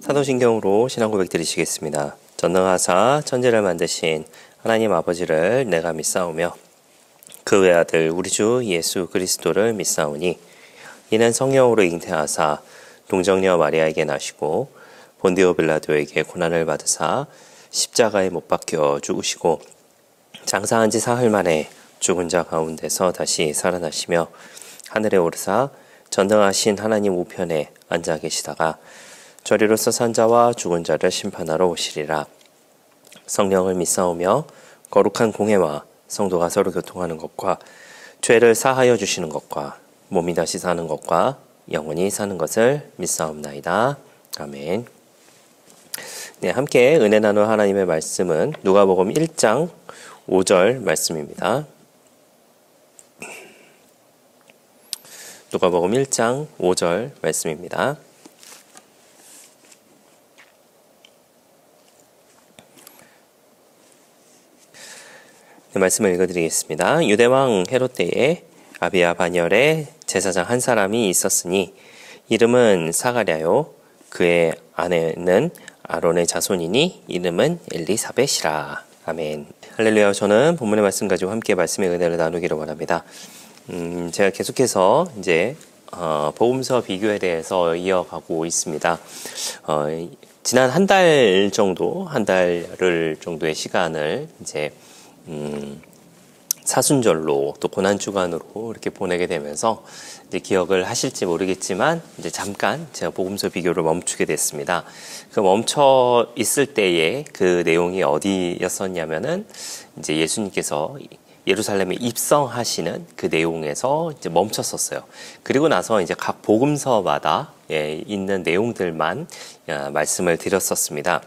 사도신경으로 신앙 고백 드리시겠습니다. 전능하사 천지를 만드신 하나님 아버지를 내가 믿사오며 그 외아들 우리 주 예수 그리스도를 믿사오니 이는 성령으로 잉태하사 동정녀 마리아에게 나시고 본디오 빌라도에게 고난을 받으사 십자가에 못 박혀 죽으시고 장사한 지 사흘 만에 죽은 자 가운데서 다시 살아나시며 하늘에 오르사 전능하신 하나님 우편에 앉아 계시다가 저리로서 산 자와 죽은 자를 심판하러 오시리라. 성령을 믿사오며 거룩한 공회와 성도가 서로 교통하는 것과 죄를 사하여 주시는 것과 몸이 다시 사는 것과 영원히 사는 것을 믿사옵나이다. 아멘. 네, 함께 은혜 나눌 하나님의 말씀은 누가복음 1장 5절 말씀입니다. 누가복음 1장 5절 말씀입니다. 네, 말씀을 읽어드리겠습니다. 유대왕 헤롯 때에 아비야 반열에 제사장 한 사람이 있었으니 이름은 사가랴요 그의 아내는 아론의 자손이니 이름은 엘리사벳이라. 아멘. 할렐루야. 저는 본문의 말씀 가지고 함께 말씀의 은혜를 나누기를 원합니다. 제가 계속해서 이제 복음서 비교에 대해서 이어가고 있습니다. 지난 한 달 정도의 시간을 이제 사순절로 또 고난주간으로 이렇게 보내게 되면서 이제 기억을 하실지 모르겠지만 이제 잠깐 제가 복음서 비교를 멈추게 됐습니다. 그 멈춰 있을 때에 그 내용이 어디였었냐면은 이제 예수님께서 예루살렘에 입성하시는 그 내용에서 이제 멈췄었어요. 그리고 나서 이제 각 복음서마다 있는 내용들만 말씀을 드렸었습니다.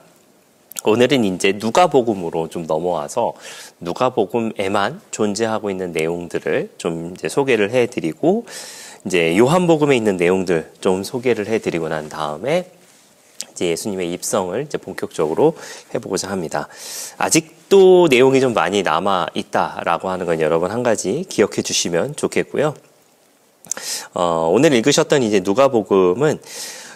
오늘은 이제 누가복음으로 좀 넘어와서 누가복음에만 존재하고 있는 내용들을 좀 이제 소개를 해드리고 이제 요한복음에 있는 내용들 좀 소개를 해드리고 난 다음에 이제 예수님의 입성을 이제 본격적으로 해보고자 합니다. 아직도 내용이 좀 많이 남아 있다라고 하는 건 여러분 한 가지 기억해 주시면 좋겠고요. 오늘 읽으셨던 이제 누가복음은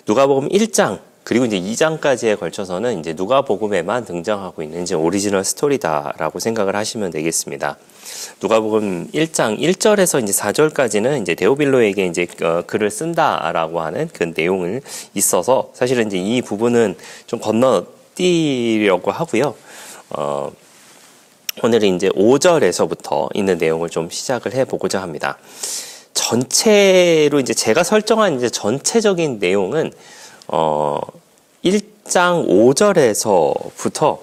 누가복음 1장 그리고 이제 2장까지에 걸쳐서는 이제 누가복음에만 등장하고 있는 이제 오리지널 스토리다라고 생각을 하시면 되겠습니다. 누가복음 1장 1절에서 이제 4절까지는 이제 데오빌로에게 이제 글을 쓴다라고 하는 그 내용을 있어서 사실은 이제 이 부분은 좀 건너뛰려고 하고요. 오늘은 이제 5절에서부터 있는 내용을 좀 시작을 해보고자 합니다. 전체로 이제 제가 설정한 이제 전체적인 내용은 1장 5절에서부터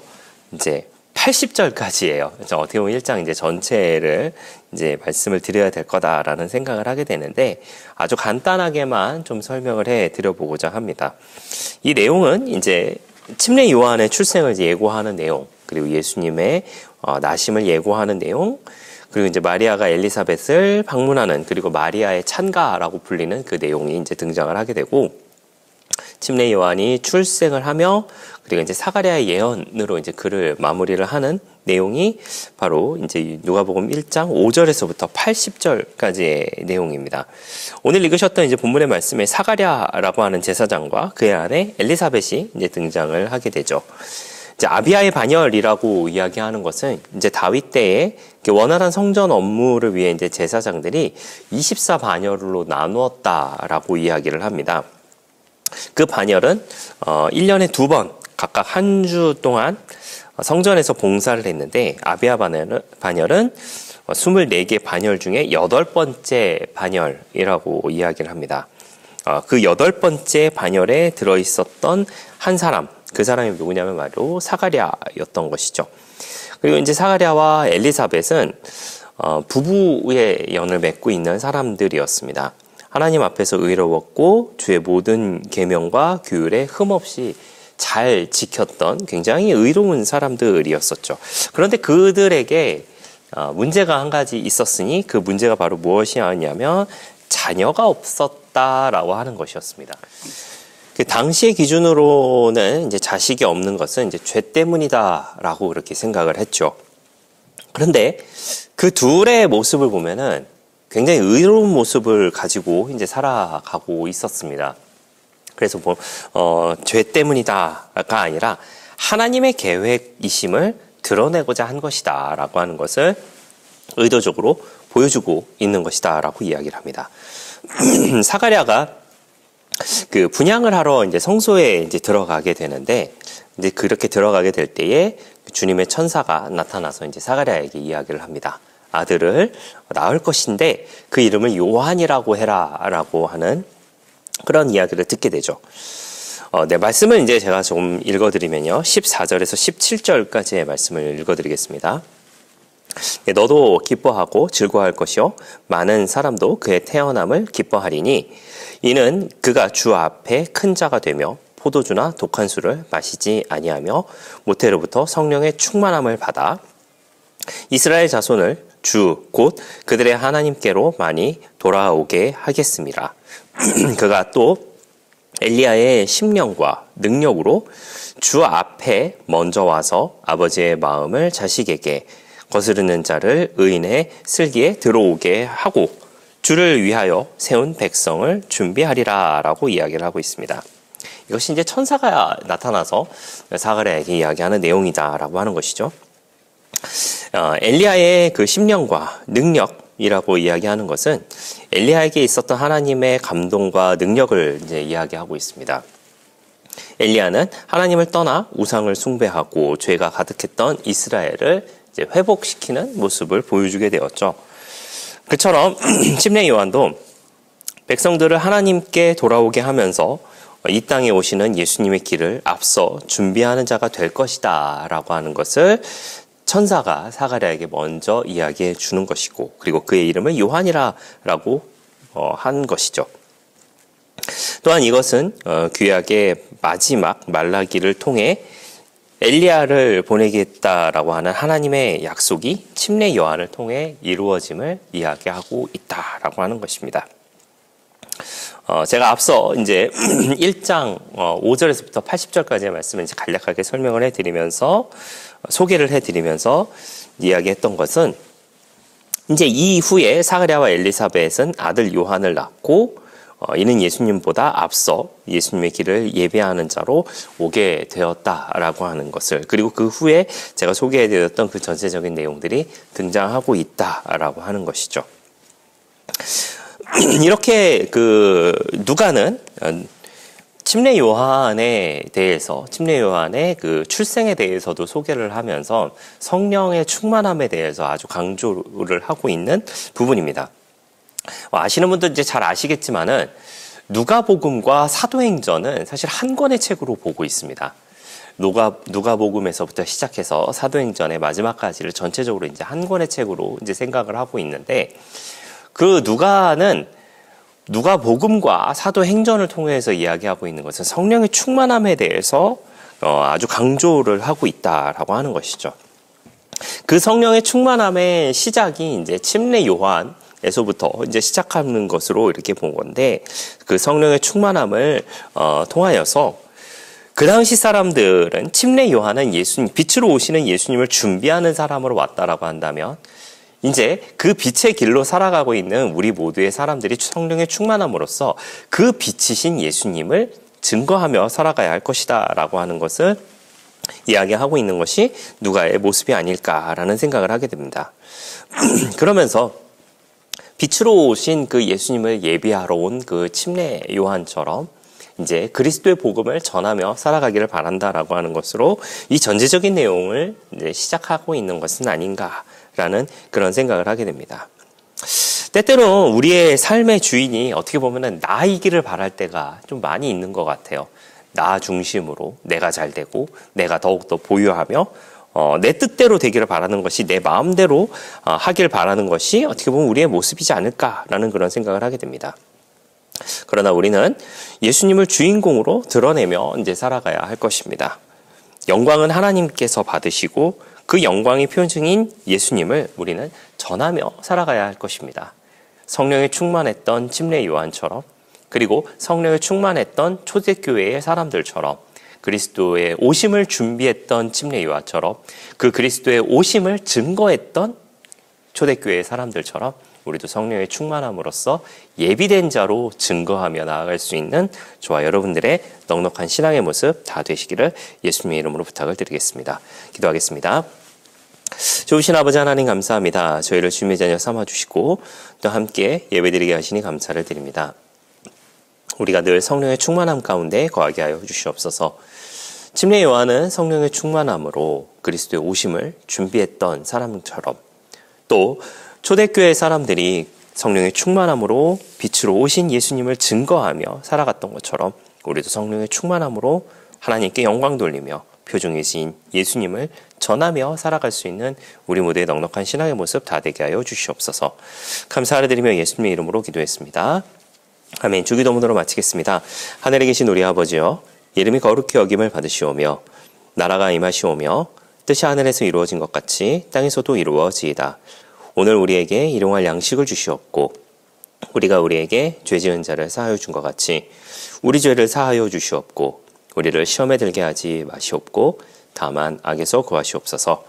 이제 80절까지예요. 어떻게 보면 1장 이제 전체를 이제 말씀을 드려야 될 거다라는 생각을 하게 되는데 아주 간단하게만 좀 설명을 해 드려보고자 합니다. 이 내용은 이제 침례 요한의 출생을 예고하는 내용, 그리고 예수님의 나심을 예고하는 내용, 그리고 이제 마리아가 엘리사벳을 방문하는 그리고 마리아의 찬가라고 불리는 그 내용이 이제 등장을 하게 되고 침례 요한이 출생을 하며 그리고 이제 사가랴의 예언으로 이제 글을 마무리를 하는 내용이 바로 이제 누가복음 1장 5절에서부터 80절까지의 내용입니다. 오늘 읽으셨던 이제 본문의 말씀에 사가랴라고 하는 제사장과 그의 아내 엘리사벳이 이제 등장을 하게 되죠. 이제 아비야의 반열이라고 이야기하는 것은 이제 다윗 때에 원활한 성전 업무를 위해 이제 제사장들이 24반열로 나누었다라고 이야기를 합니다. 그 반열은 1년에 2번 각각 한 주 동안 성전에서 봉사를 했는데 아비야 반열은 24개 반열 중에 8번째 반열이라고 이야기를 합니다. 그 8번째 반열에 들어있었던 한 사람, 그 사람이 누구냐면 바로 사가랴였던 것이죠. 그리고 이제 사가랴와 엘리사벳은 부부의 연을 맺고 있는 사람들이었습니다. 하나님 앞에서 의로웠고 주의 모든 계명과 규율에 흠없이 잘 지켰던 굉장히 의로운 사람들이었었죠. 그런데 그들에게 문제가 한 가지 있었으니 그 문제가 바로 무엇이었냐면 자녀가 없었다라고 하는 것이었습니다. 그 당시의 기준으로는 이제 자식이 없는 것은 이제 죄 때문이다라고 그렇게 생각을 했죠. 그런데 그 둘의 모습을 보면은 굉장히 의로운 모습을 가지고 이제 살아가고 있었습니다. 그래서 죄 때문이다가 아니라 하나님의 계획이심을 드러내고자 한 것이다 라고 하는 것을 의도적으로 보여주고 있는 것이다 라고 이야기를 합니다. 사가랴가 그 분향을 하러 이제 성소에 이제 들어가게 되는데, 이제 그렇게 들어가게 될 때에 주님의 천사가 나타나서 이제 사가랴에게 이야기를 합니다. 아들을 낳을 것인데 그 이름을 요한이라고 해라라고 하는 그런 이야기를 듣게 되죠. 네, 말씀을 이제 제가 좀 읽어드리면요, 14절에서 17절까지의 말씀을 읽어드리겠습니다. 네, 너도 기뻐하고 즐거워할 것이요 많은 사람도 그의 태어남을 기뻐하리니 이는 그가 주 앞에 큰 자가 되며 포도주나 독한 술을 마시지 아니하며 모태로부터 성령의 충만함을 받아 이스라엘 자손을 주 곧 그들의 하나님께로 많이 돌아오게 하겠습니다. 그가 또 엘리야의 심령과 능력으로 주 앞에 먼저 와서 아버지의 마음을 자식에게 거스르는 자를 의인의 슬기에 들어오게 하고 주를 위하여 세운 백성을 준비하리라 라고 이야기를 하고 있습니다. 이것이 이제 천사가 나타나서 사가랴에게 이야기하는 내용이다라고 하는 것이죠. 엘리야의 그 심령과 능력이라고 이야기하는 것은 엘리야에게 있었던 하나님의 감동과 능력을 이제 이야기하고 있습니다. 엘리야는 하나님을 떠나 우상을 숭배하고 죄가 가득했던 이스라엘을 이제 회복시키는 모습을 보여주게 되었죠. 그처럼 침례 요한도 백성들을 하나님께 돌아오게 하면서 이 땅에 오시는 예수님의 길을 앞서 준비하는 자가 될 것이다 라고 하는 것을 천사가 사가랴에게 먼저 이야기해 주는 것이고, 그리고 그의 이름을 요한이라고 한 것이죠. 또한 이것은 구약의 마지막 말라기를 통해 엘리야를 보내겠다라고 하는 하나님의 약속이 침례 요한을 통해 이루어짐을 이야기하고 있다라고 하는 것입니다. 제가 앞서 이제 1장 5절에서부터 80절까지의 말씀을 이제 간략하게 설명을 해드리면서 소개를 해드리면서 이야기했던 것은, 이제 이후에 사가랴와 엘리사벳은 아들 요한을 낳고 이는 예수님보다 앞서 예수님의 길을 예배하는 자로 오게 되었다라고 하는 것을, 그리고 그 후에 제가 소개해드렸던 그 전체적인 내용들이 등장하고 있다라고 하는 것이죠. 이렇게 그 누가는 침례 요한에 대해서, 침례 요한의 그 출생에 대해서도 소개를 하면서 성령의 충만함에 대해서 아주 강조를 하고 있는 부분입니다. 아시는 분들 이제 잘 아시겠지만은 누가복음과 사도행전은 사실 한 권의 책으로 보고 있습니다. 누가복음에서부터 시작해서 사도행전의 마지막까지를 전체적으로 이제 한 권의 책으로 이제 생각을 하고 있는데, 그 누가는 누가복음과 사도행전을 통해서 이야기하고 있는 것은 성령의 충만함에 대해서 아주 강조를 하고 있다라고 하는 것이죠. 그 성령의 충만함의 시작이 이제 침례 요한에서부터 이제 시작하는 것으로 이렇게 본 건데, 그 성령의 충만함을 통하여서 그 당시 사람들은 침례 요한은 예수님, 빛으로 오시는 예수님을 준비하는 사람으로 왔다라고 한다면, 이제 그 빛의 길로 살아가고 있는 우리 모두의 사람들이 성령의 충만함으로써 그 빛이신 예수님을 증거하며 살아가야 할 것이다 라고 하는 것을 이야기하고 있는 것이 누가의 모습이 아닐까라는 생각을 하게 됩니다. 그러면서 빛으로 오신 그 예수님을 예비하러 온 그 침례 요한처럼 이제 그리스도의 복음을 전하며 살아가기를 바란다라고 하는 것으로 이 전체적인 내용을 이제 시작하고 있는 것은 아닌가라는 그런 생각을 하게 됩니다. 때때로 우리의 삶의 주인이 어떻게 보면은 나이기를 바랄 때가 좀 많이 있는 것 같아요. 나 중심으로 내가 잘 되고 내가 더욱더 보유하며 내 뜻대로 되기를 바라는 것이, 내 마음대로 하길 바라는 것이 어떻게 보면 우리의 모습이지 않을까라는 그런 생각을 하게 됩니다. 그러나 우리는 예수님을 주인공으로 드러내며 이제 살아가야 할 것입니다. 영광은 하나님께서 받으시고 그 영광의 표징인 예수님을 우리는 전하며 살아가야 할 것입니다. 성령에 충만했던 침례 요한처럼, 그리고 성령에 충만했던 초대교회의 사람들처럼, 그리스도의 오심을 준비했던 침례 요한처럼, 그 그리스도의 오심을 증거했던 초대교회의 사람들처럼 우리도 성령의 충만함으로써 예비된 자로 증거하며 나아갈 수 있는 저와 여러분들의 넉넉한 신앙의 모습 다 되시기를 예수님의 이름으로 부탁을 드리겠습니다. 기도하겠습니다. 좋으신 아버지 하나님 감사합니다. 저희를 주님의 자녀 삼아주시고 또 함께 예배드리게 하시니 감사를 드립니다. 우리가 늘 성령의 충만함 가운데 거하게 하여 주시옵소서. 침례 요한은 성령의 충만함으로 그리스도의 오심을 준비했던 사람처럼 또 초대교회 사람들이 성령의 충만함으로 빛으로 오신 예수님을 증거하며 살아갔던 것처럼 우리도 성령의 충만함으로 하나님께 영광 돌리며 표종이신 예수님을 전하며 살아갈 수 있는 우리 모두의 넉넉한 신앙의 모습 다 되게 하여 주시옵소서. 감사를 드리며 예수님의 이름으로 기도했습니다. 아멘. 주기도문으로 마치겠습니다. 하늘에 계신 우리 아버지여, 이름이 거룩히 여김을 받으시오며 나라가 임하시오며 뜻이 하늘에서 이루어진 것 같이 땅에서도 이루어지이다. 오늘 우리에게 일용할 양식을 주시옵고 우리가 우리에게 죄 지은 자를 사하여 준 것 같이 우리 죄를 사하여 주시옵고 우리를 시험에 들게 하지 마시옵고 다만 악에서 구하시옵소서.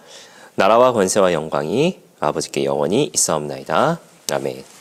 나라와 권세와 영광이 아버지께 영원히 있사옵나이다. 아멘.